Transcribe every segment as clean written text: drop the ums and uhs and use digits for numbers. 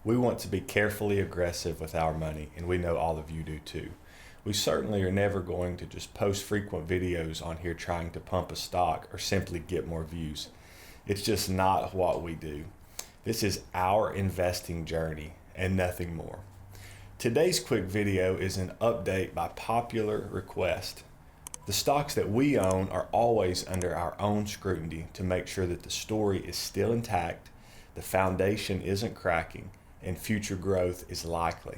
We want to be carefully aggressive with our money, and we know all of you do too. We certainly are never going to just post frequent videos on here trying to pump a stock or simply get more views. It's just not what we do. This is our investing journey and nothing more. Today's quick video is an update by popular request. The stocks that we own are always under our own scrutiny to make sure that the story is still intact, the foundation isn't cracking, and future growth is likely.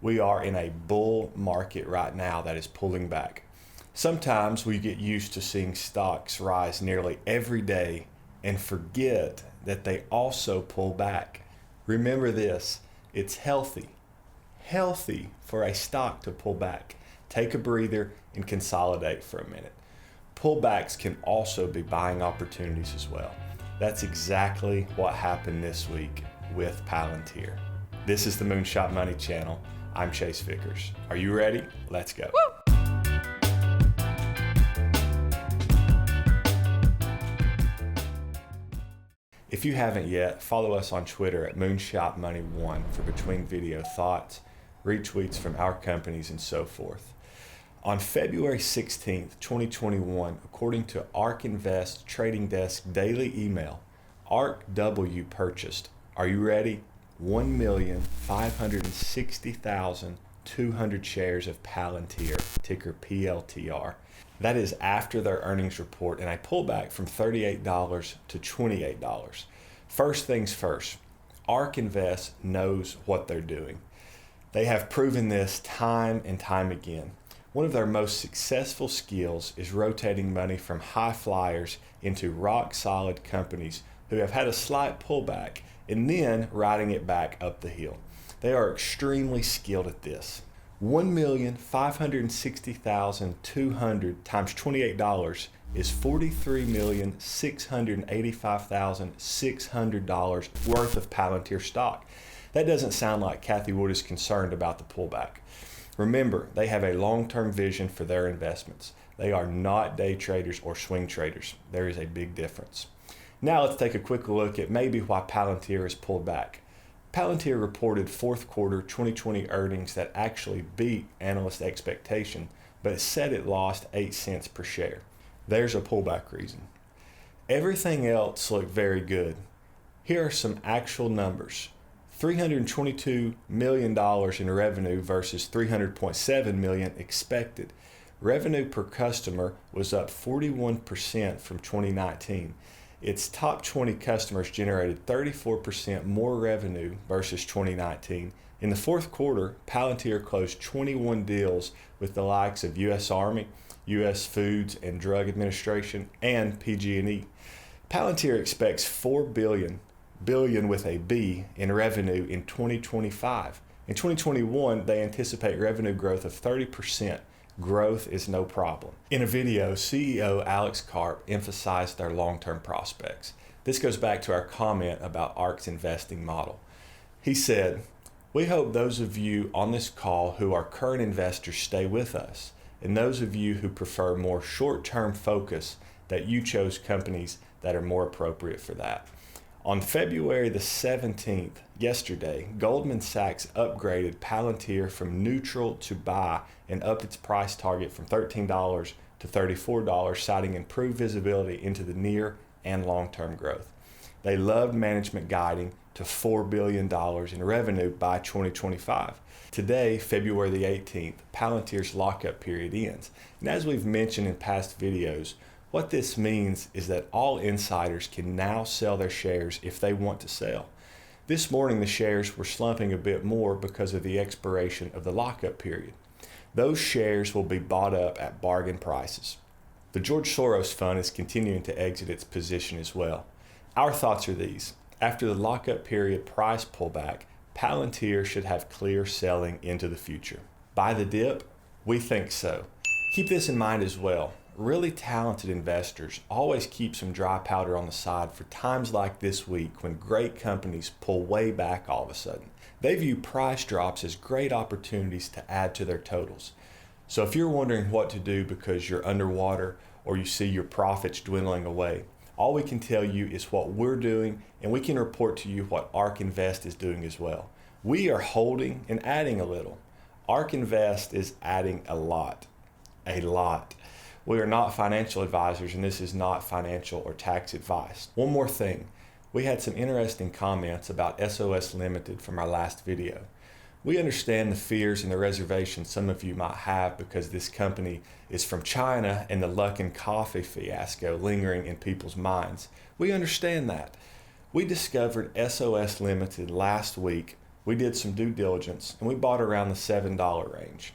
We are in a bull market right now that is pulling back. Sometimes we get used to seeing stocks rise nearly every day and forget that they also pull back. Remember this, it's healthy for a stock to pull back. Take a breather and consolidate for a minute. Pullbacks can also be buying opportunities as well. That's exactly what happened this week with Palantir. This is the MoonShot Money channel. I'm Chase Vickers. Are you ready? Let's go. Woo! If you haven't yet, follow us on Twitter at MoonShot Money 1 for between video thoughts, retweets from our companies, and so forth. On February 16th, 2021, according to ARK Invest Trading Desk Daily Email, ARK W purchased, are you ready? 1,560,200 shares of Palantir, ticker PLTR. That is after their earnings report and a pullback from $38 to $28. First things first, ARK Invest knows what they're doing. They have proven this time and time again. One of their most successful skills is rotating money from high flyers into rock solid companies who have had a slight pullback and then riding it back up the hill. They are extremely skilled at this. 1,560,200 times $28 is $43,685,600 worth of Palantir stock. That doesn't sound like Kathy Wood is concerned about the pullback. Remember, they have a long-term vision for their investments. They are not day traders or swing traders. There is a big difference. Now let's take a quick look at maybe why Palantir has pulled back. Palantir reported fourth quarter 2020 earnings that actually beat analyst expectation, but it said it lost 8 cents per share. There's a pullback reason. Everything else looked very good. Here are some actual numbers. $322 million in revenue versus $300.7 million expected. Revenue per customer was up 41% from 2019. Its top 20 customers generated 34% more revenue versus 2019. In the fourth quarter, Palantir closed 21 deals with the likes of U.S. Army, U.S. Foods and Drug Administration, and PG&E. Palantir expects $4 billion with a B in revenue in 2025. In 2021, they anticipate revenue growth of 30%. Growth is no problem. In a video, CEO Alex Karp emphasized their long-term prospects. This goes back to our comment about ARK's investing model. He said, "We hope those of you on this call who are current investors stay with us, and those of you who prefer more short-term focus, that you chose companies that are more appropriate for that." On February the 17th, yesterday, Goldman Sachs upgraded Palantir from neutral to buy and upped its price target from $13 to $34, citing improved visibility into the near and long-term growth. They loved management guiding to $4 billion in revenue by 2025. Today, February the 18th, Palantir's lockup period ends. And as we've mentioned in past videos, what this means is that all insiders can now sell their shares if they want to sell. This morning, the shares were slumping a bit more because of the expiration of the lockup period. Those shares will be bought up at bargain prices. The George Soros Fund is continuing to exit its position as well. Our thoughts are these. After the lockup period price pullback, Palantir should have clear selling into the future. Buy the dip? We think so. Keep this in mind as well. Really talented investors always keep some dry powder on the side for times like this week when great companies pull way back all of a sudden. They view price drops as great opportunities to add to their totals. So if you're wondering what to do because you're underwater or you see your profits dwindling away, All we can tell you is what we're doing, and we can report to you what ARK Invest is doing as well. We are holding and adding a little. ARK Invest is adding a lot. A lot. We are not financial advisors, and this is not financial or tax advice. One more thing. We had some interesting comments about SOS Limited from our last video. We understand the fears and the reservations some of you might have because this company is from China and the Luckin Coffee fiasco lingering in people's minds. We understand that. We discovered SOS Limited last week. We did some due diligence and we bought around the $7 range.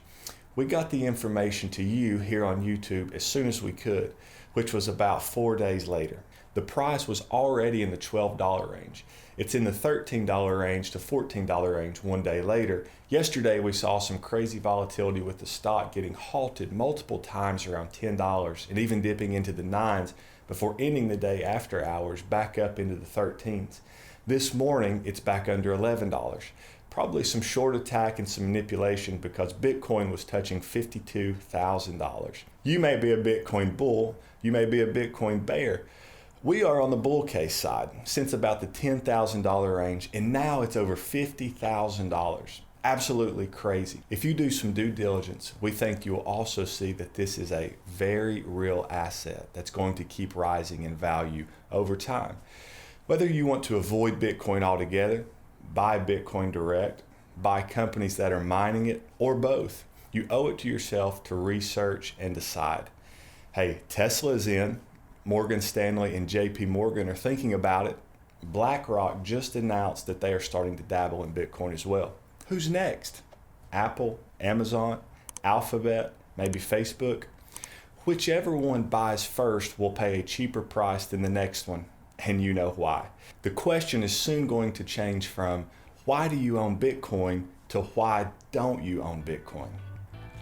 We got the information to you here on YouTube as soon as we could, which was about 4 days later. The price was already in the $12 range. It's in the $13 range to $14 range 1 day later. Yesterday we saw some crazy volatility with the stock getting halted multiple times around $10 and even dipping into the 9s before ending the day after hours back up into the 13s. This morning it's back under $11. Probably some short attack and some manipulation because Bitcoin was touching $52,000. You may be a Bitcoin bull, you may be a Bitcoin bear. We are on the bull case side since about the $10,000 range, and now it's over $50,000. Absolutely crazy. If you do some due diligence, we think you'll also see that this is a very real asset that's going to keep rising in value over time. Whether you want to avoid Bitcoin altogether, buy Bitcoin direct, buy companies that are mining it, or both, you owe it to yourself to research and decide. Hey, Tesla is in. Morgan Stanley and JP Morgan are thinking about it. BlackRock just announced that they are starting to dabble in Bitcoin as well. Who's next? Apple, Amazon, Alphabet, maybe Facebook? Whichever one buys first will pay a cheaper price than the next one, and you know why. The question is soon going to change from why do you own Bitcoin to why don't you own Bitcoin?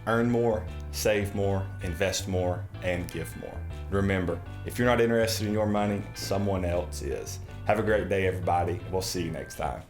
Earn more, save more, invest more, and give more. Remember, if you're not interested in your money, someone else is. Have a great day, everybody. We'll see you next time.